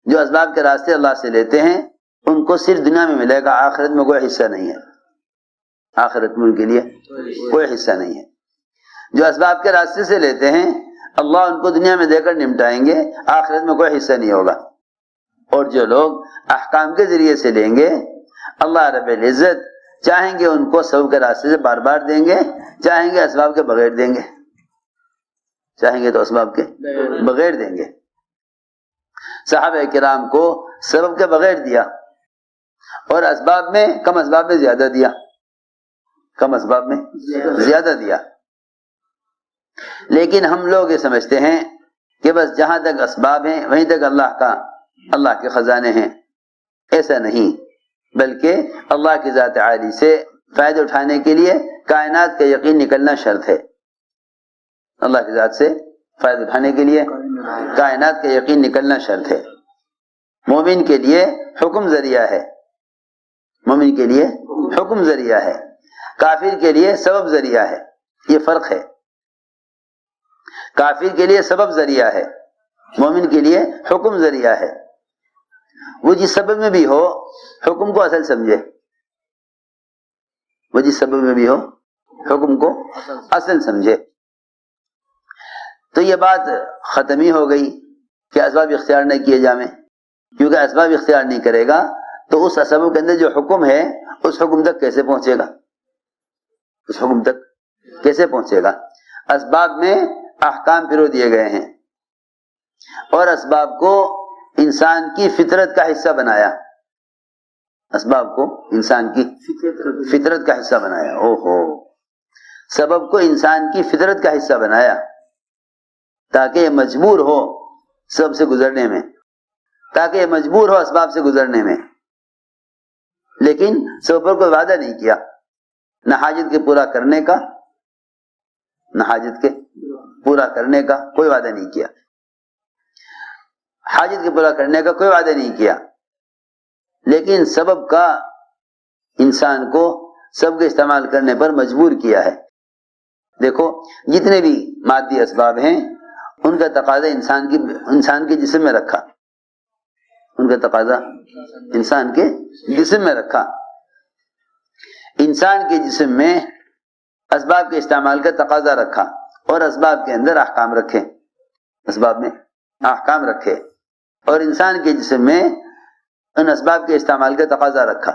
جو اسباب کے راستے اللہ سے لیتے ہیں ان کو صرف دنیا میں ملے گا، آخرت میں کوئی حصہ نہیں ہے، آخرت میں ان کے لیے کوئی حصہ نہیں ہے۔ جو اسباب کے راستے سے لیتے ہیں اللہ ان کو دنیا میں دے کر نمٹائیں گے، آخرت میں کوئی حصہ نہیں ہوگا۔ اور جو لوگ احکام کے ذریعے سے لیں گے اللہ رب العزت چاہیں گے ان کو سبب کے راستے سے بار بار دیں گے، چاہیں گے اسباب کے بغیر دیں گے، چاہیں گے تو اسباب کے بغیر دیں گے۔ صحابہ کرام کو سبب کے بغیر دیا اور اسباب میں کم اسباب میں زیادہ دیا، کم اسباب میں زیادہ دیا۔ لیکن ہم لوگ یہ سمجھتے ہیں کہ بس جہاں تک اسباب ہیں وہیں تک اللہ کے خزانے ہیں، ایسا نہیں، بلکہ اللہ کی ذات عالی سے فائدہ اٹھانے کے لیے کائنات کا یقین نکلنا شرط ہے۔ اللہ کی ذات سے فائدہ اٹھانے کے لیے کائنات کا یقین نکلنا شرط ہے۔ مومن کے لیے حکم ذریعہ ہے، مومن کے لیے حکم ذریعہ ہے، کافر کے لیے سبب ذریعہ ہے، یہ فرق ہے۔ کافر کے لیے سبب ذریعہ ہے، مومن کے لیے حکم ذریعہ ہے۔ وہ جس سبب میں بھی ہو حکم کو اصل سمجھے، وہ جس سبب میں بھی ہو حکم کو اصل سمجھے۔ تو یہ بات ختم ہی ہو گئی کہ اسباب اختیار نہ کیے جائیں، کیونکہ اسباب اختیار نہیں کرے گا تو اس سبب کے اندر جو حکم ہے اس حکم تک کیسے پہنچے گا، اس حکم تک کیسے پہنچے گا؟ اسباب میں احکام پرو دیے گئے ہیں اور اسباب کو انسان کی فطرت کا حصہ بنایا، اسباب کو انسان کی فطرت کا حصہ بنایا۔ سبب کو انسان کی فطرت کا حصہ بنایا تاکہ یہ مجبور ہو سب سے گزرنے میں، تاکہ یہ مجبور ہو اسباب سے گزرنے میں، لیکن سبب پر کوئی وعدہ نہیں کیا، نہ حاجت کے پورا کرنے کا، نہ حاجت کے پورا کرنے کا کوئی وعدہ نہیں کیا، حاجت کے پورا کرنے کا کوئی وعدہ نہیں کیا، لیکن سبب کا انسان کو سب کے استعمال کرنے پر مجبور کیا ہے۔ دیکھو جتنے بھی مادی اسباب ہیں ان کا تقاضا انسان کے جسم میں رکھا، ان کا تقاضا انسان کے جسم میں رکھا، انسان کے جسم میں اسباب کے استعمال کا تقاضا رکھا اور اسباب کے اندر احکام رکھے، اسباب میں احکام رکھے اور انسان کے جسم میں ان اسباب کے استعمال کا تقاضا رکھا۔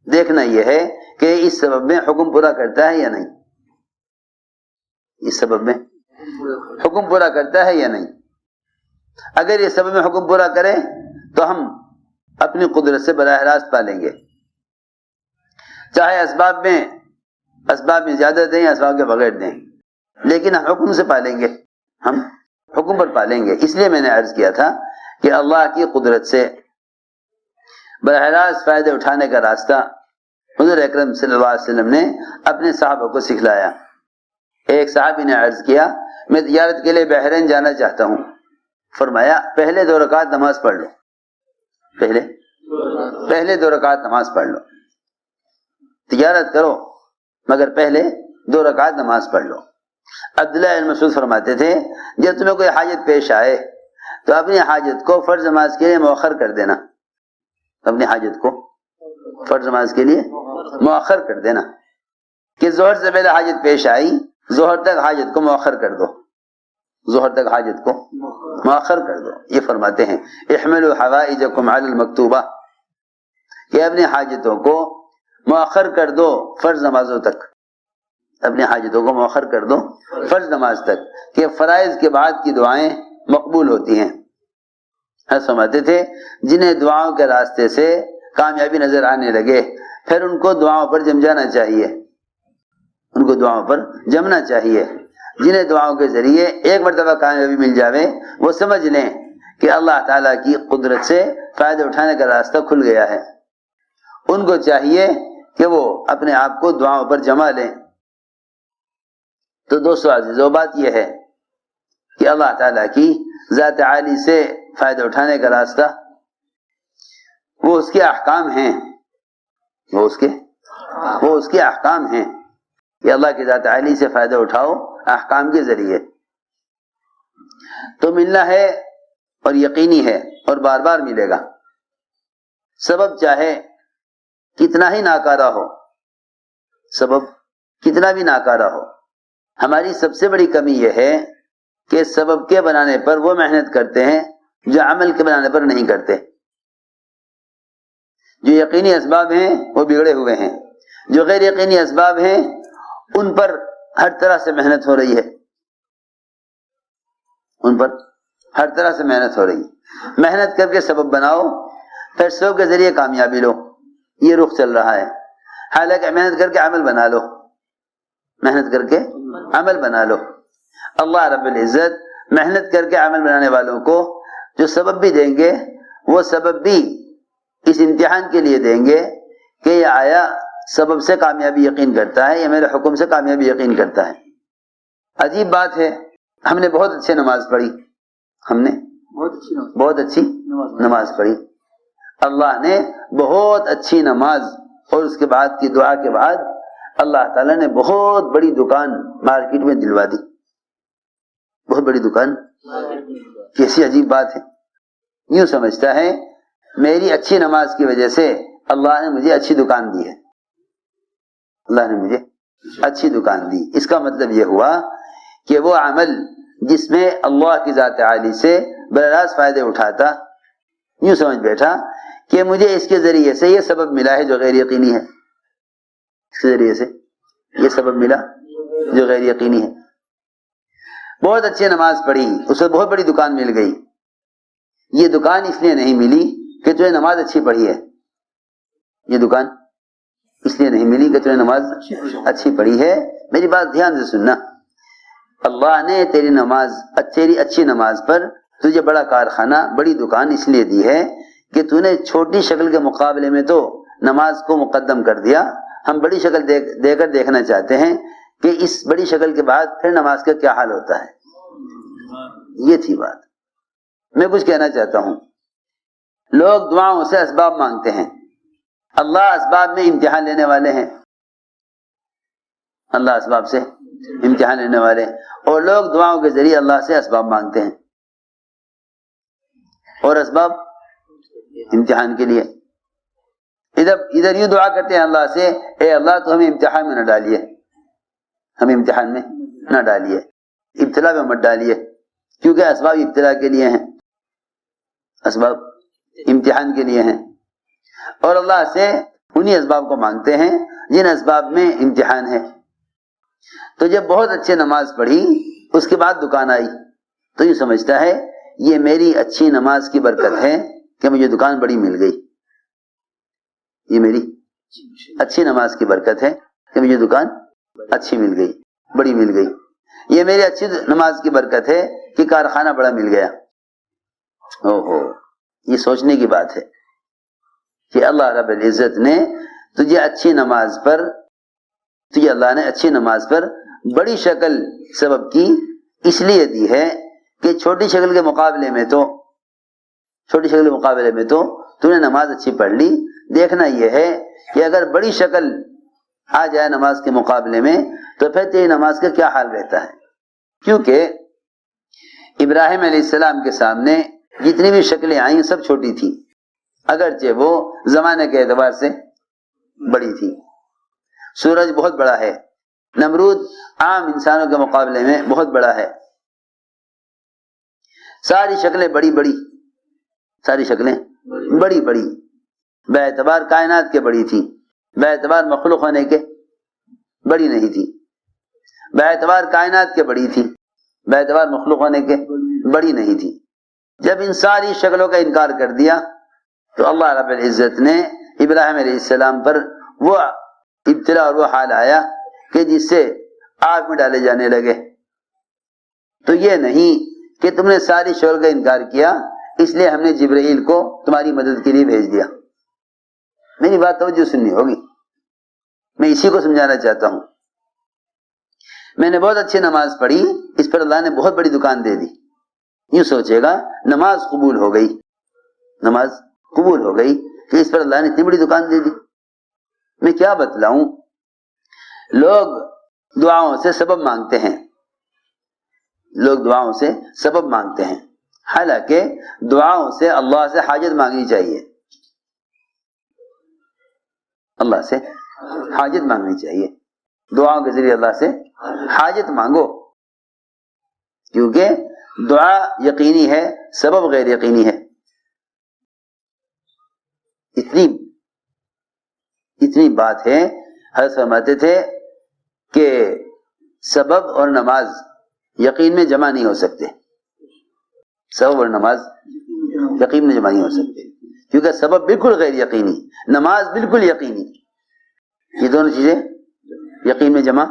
دیکھنا یہ ہے کہ اس سبب میں حکم پورا کرتا ہے یا نہیں، اس سبب میں حکم پورا کرتا ہے یا نہیں۔ اگر یہ سبب میں حکم پورا کرے تو ہم اپنی قدرت سے براہ راست پالیں گے، چاہے اسباب میں زیادہ دیں یا اسباب کے بغیر دیں، لیکن ہم حکم سے پالیں گے، ہم حکم پر پالیں گے۔ اس لیے میں نے عرض کیا تھا کہ اللہ کی قدرت سے براہ راست فائدے اٹھانے کا راستہ حضور اکرم صلی اللہ علیہ وسلم نے اپنے صحابہ کو سکھلایا۔ ایک صحابی نے عرض کیا میں تجارت کے لیے بحرین جانا چاہتا ہوں، فرمایا پہلے 2 رکعت نماز پڑھ لو، پہلے 2 رکعت نماز پڑھ لو، تجارت کرو مگر پہلے 2 رکعت نماز پڑھ لو۔ عبداللہ بن مسعود فرماتے تھے جب تمہیں کوئی حاجت پیش آئے تو اپنی حاجت کو فرض نماز کے لیے مؤخر کر دینا، اپنی حاجت کو فرض نماز کے لیے مؤخر کر دینا، کہ ظہر سے پہلے حاجت پیش آئی ظہر تک حاجت کو مؤخر کر دو، ظہر تک حاجت کو مؤخر کر دو۔ یہ فرماتے ہیں احملوا حوائجکم علی المکتوبہ، کہ اپنی حاجتوں کو مؤخر کر دو فرض نمازوں تک، اپنی حاجتوں کو مؤخر کر دو فرض نماز تک، کہ فرائض کے بعد کی دعائیں مقبول ہوتی ہیں۔ فرماتے تھے جنہیں دعاؤں کے راستے سے کامیابی نظر آنے لگے پھر ان کو دعاؤں پر جم جانا چاہیے، ان کو دعاؤں پر جمنا چاہیے۔ جنہیں دعاؤں کے ذریعے ایک مرتبہ کامیابی مل جاوے وہ سمجھ لیں کہ اللہ تعالیٰ کی قدرت سے فائدہ اٹھانے کا راستہ کھل گیا ہے، ان کو چاہیے کہ وہ اپنے آپ کو دعاؤں پر جما لیں۔ تو دوستو عزیزو بات یہ ہے کہ اللہ تعالیٰ کی ذات عالی سے فائدہ اٹھانے کا راستہ وہ اس کے احکام ہیں، وہ اس کے احکام ہیں کہ اللہ کی ذات عالی سے فائدہ اٹھاؤ احکام کے ذریعے۔ تو ملنا ہے اور یقینی ہے اور بار بار ملے گا. سبب چاہے کتنا ہی ناکارہ ہو، سبب کتنا بھی ناکارہ ہو، ہماری سب سے بڑی کمی یہ ہے کہ سبب کے بنانے پر وہ محنت کرتے ہیں جو عمل کے بنانے پر نہیں کرتے. جو یقینی اسباب ہیں وہ بگڑے ہوئے ہیں، جو غیر یقینی اسباب ہیں ان پر ہر طرح سے محنت ہو رہی ہے، ان پر ہر طرح سے محنت ہو رہی ہے. محنت کر کے سبب بناؤ، پھر سبب کے ذریعے کامیابی لو، یہ رخ چل رہا ہے. حالانکہ محنت کر کے عمل بنا لو، محنت کر کے عمل بنا لو. اللہ رب العزت محنت کر کے عمل بنانے والوں کو جو سبب بھی دیں گے وہ سبب بھی اس امتحان کے لیے دیں گے کہ یہ آیا سبب سے کامیابی یقین کرتا ہے یا میرے حکم سے کامیابی یقین کرتا ہے. عجیب بات ہے، ہم نے بہت اچھی نماز پڑھی، ہم نے بہت اچھی نماز پڑھی، اللہ نے بہت اچھی نماز اور اس کے بعد کی دعا کے بعد اللہ تعالیٰ نے بہت بڑی دکان مارکیٹ میں دلوا دی. بہت بڑی دکان، کیسی عجیب بات ہے. یوں سمجھتا ہے میری اچھی نماز کی وجہ سے اللہ نے مجھے اچھی دکان دی ہے، اللہ نے مجھے اچھی دکان دی. اس کا مطلب یہ ہوا کہ وہ عمل جس میں اللہ کی ذات عالی سے براہ راست فائدے اٹھاتا، یوں سمجھ بیٹھا کہ مجھے اس کے ذریعے سے یہ سبب ملا ہے جو غیر یقینی ہے، اس کے ذریعے سے یہ سبب ملا جو غیر یقینی ہے. بہت اچھی نماز پڑھی، اسے بہت بڑی دکان مل گئی. یہ دکان اس لیے نہیں ملی کہ تجھے نماز اچھی پڑھی ہے، یہ دکان اس لیے نہیں ملی کہ تجھے نماز اچھی پڑھی ہے. میری بات دھیان سے سننا، اللہ نے تیری نماز، تیری اچھی نماز پر تجھے بڑا کارخانہ، بڑی دکان اس لیے دی ہے کہ تو نے چھوٹی شکل کے مقابلے میں تو نماز کو مقدم کر دیا. ہم بڑی شکل دے کر دیکھنا چاہتے ہیں کہ اس بڑی شکل کے بعد پھر نماز کا کیا حال ہوتا ہے. یہ تھی بات. میں کچھ کہنا چاہتا ہوں، لوگ دعاؤں سے اسباب مانگتے ہیں، اللہ اسباب میں امتحان لینے والے ہیں، اللہ اسباب سے امتحان لینے والے، اور لوگ دعاؤں کے ذریعے اللہ سے اسباب مانگتے ہیں، اور اسباب امتحان کے لیے. ادھر یوں دعا کرتے ہیں اللہ سے، اے اللہ تو ہمیں امتحان میں نہ ڈالیے، ہمیں امتحان میں نہ ڈالیے، ابتلا میں مت ڈالیے، کیونکہ اسباب ابتلا کے لیے ہیں، اسباب امتحان کے لیے ہیں. اور اللہ سے انہی اسباب کو مانگتے ہیں جن اسباب میں امتحان ہے. تو جب بہت اچھی نماز پڑھی اس کے بعد دکان آئی تو یہ سمجھتا ہے یہ میری اچھی نماز کی برکت ہے کہ مجھے دکان بڑی مل گئی، یہ میری اچھی نماز کی برکت ہے کہ مجھے دکان اچھی مل گئی، بڑی مل گئی. یہ میری اچھی نماز کی برکت ہے کہ کارخانہ بڑا مل گیا. اوہو، یہ سوچنے کی بات ہے کہ اللہ رب العزت نے تجھے اللہ نے اچھی نماز پر بڑی شکل سبب کی اس لیے دی ہے کہ چھوٹی شکل کے مقابلے میں تو نے نماز اچھی پڑھ لی. دیکھنا یہ ہے کہ اگر بڑی شکل آ جائے نماز کے مقابلے میں تو پھر تیری نماز کا کیا حال رہتا ہے. کیونکہ ابراہیم علیہ السلام کے سامنے جتنی بھی شکلیں آئیں سب چھوٹی تھی، اگرچہ وہ زمانے کے اعتبار سے بڑی تھی. سورج بہت بڑا ہے، نمرود عام انسانوں کے مقابلے میں بہت بڑا ہے. ساری شکلیں بڑی بڑی بے اعتبار کائنات کے بڑی تھی، بے اعتبار مخلوق ہونے کے بڑی نہیں تھی. بے اعتبار کائنات کے بڑی تھی، بے اعتبار مخلوق ہونے کے بڑی نہیں تھی. جب ان ساری شکلوں کا انکار کر دیا تو اللہ رب العزت نے ابراہیم علیہ السلام پر وہ ابتلا اور وہ حال آیا کہ جس سے آگ میں ڈالے جانے لگے. تو یہ نہیں کہ تم نے ساری شکل کا انکار کیا اس لیے ہم نے جبرائیل کو تمہاری مدد کے لیے بھیج دیا. میری بات توجہ سننی ہوگی، میں اسی کو سمجھانا چاہتا ہوں. میں نے بہت اچھی نماز پڑھی، اس پر اللہ نے بہت بڑی دکان دے دی. یوں سوچے گا نماز قبول ہو گئی کہ اس پر اللہ نے اتنی بڑی دکان دے دی. میں کیا بتلاؤں، لوگ دعاؤں سے سبب مانگتے ہیں، حالانکہ دعاؤں سے اللہ سے حاجت مانگنی چاہیے، اللہ سے حاجت مانگنی چاہیے، دعاؤں کے ذریعے اللہ سے حاجت مانگو، کیونکہ دعا یقینی ہے، سبب غیر یقینی ہے۔ اتنی بات ہے، حضرت فرماتے تھے کہ سبب اور نماز یقین میں جمع نہیں ہو سکتے، سبب اور نماز یقین میں جمع نہیں ہو سکتے، کیونکہ سبب بالکل غیر یقینی، نماز بالکل یقینی، یہ دونوں چیزیں یقین میں جمع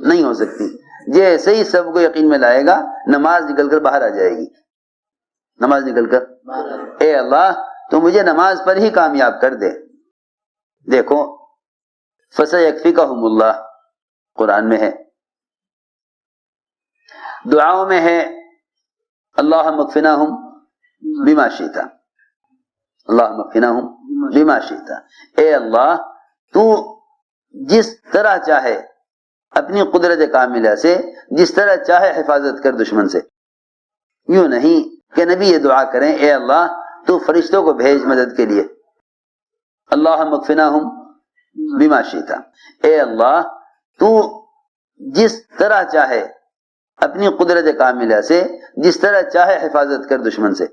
نہیں ہو سکتی۔ جیسے ہی سب کو یقین میں لائے گا، نماز نکل کر باہر آ جائے گی، نماز نکل کر، اے اللہ تو مجھے نماز پر ہی کامیاب کر دے۔ دیکھو فَسَيَكْفِكَهُمُ اللَّهُ قرآن میں ہے، دعاؤں میں ہے اللہم اکفناہم بما شئت، اللہم اکفناہم بما شئت، اے اللہ تو جس طرح چاہے اپنی قدرت کاملہ سے جس طرح چاہے حفاظت کر دشمن سے۔ یوں نہیں کہ نبی یہ دعا کریں اے اللہ تو فرشتوں کو بھیج مدد کے لیے، اللہم اکفناہم بما شئت، اے اللہ تو جس طرح چاہے اپنی قدرت کاملہ سے جس طرح چاہے حفاظت کر دشمن سے۔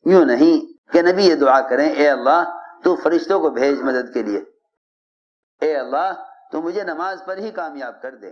یوں نہیں کہ نبی یہ دعا کریں اے اللہ تو فرشتوں کو بھیج مدد کے لیے، اے اللہ تو مجھے نماز پر ہی کامیاب کر دے۔